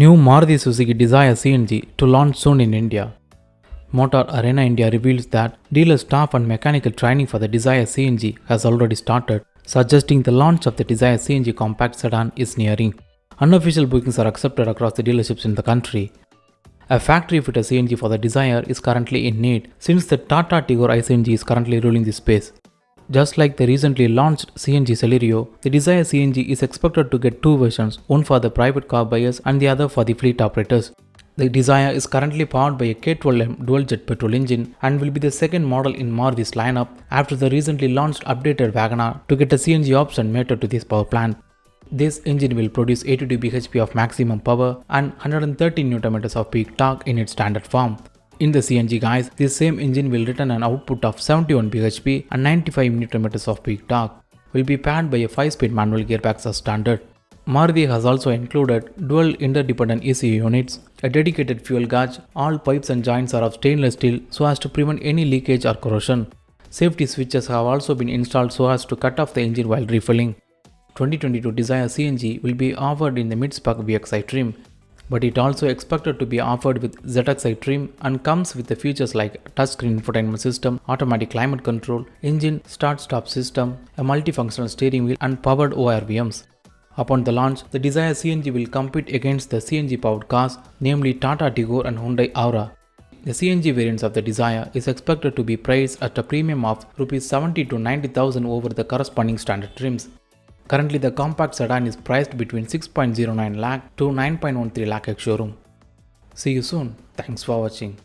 New Maruti Suzuki Dzire CNG to launch soon in India. Motor Arena India reveals that dealer staff and mechanical training for the Dzire CNG has already started, suggesting the launch of the Dzire CNG compact sedan is nearing. Unofficial bookings are accepted across the dealerships in the country. A factory-fitted CNG for the Dzire is currently in need since the Tata Tigor iCNG is currently ruling the space. Just like the recently launched CNG Celerio, the Dzire CNG is expected to get two versions, one for the private car buyers and the other for the fleet operators. The Dzire is currently powered by a K12M DualJet petrol engine and will be the second model in Maruti's lineup after the recently launched updated Wagon R to get a CNG option mated to this power plant. This engine will produce 82 bhp of maximum power and 130 Nm of peak torque in its standard form. In the CNG guys, this same engine will return an output of 71 bhp and 95 Nm of peak torque. Will be paired by a 5-speed manual gearbox as standard. Maruti has also included dual interdependent ECU units, a dedicated fuel gauge. All pipes and joints are of stainless steel so as to prevent any leakage or corrosion. Safety switches have also been installed so as to cut off the engine while refilling. 2022 Dzire CNG will be offered in the mid-spec VXI trim, but it also expected to be offered with ZXI trim and comes with the features like touchscreen infotainment system, automatic climate control, engine start-stop system, a multifunctional steering wheel and powered ORVMs. Upon the launch, the Dzire CNG will compete against the CNG powered cars, namely Tata Tigor and Hyundai Aura. The CNG variants of the Dzire is expected to be priced at a premium of Rs 70 to 90,000 over the corresponding standard trims. Currently, the compact sedan is priced between 6.09 lakh to 9.13 lakh ex-showroom. See you soon. Thanks for watching.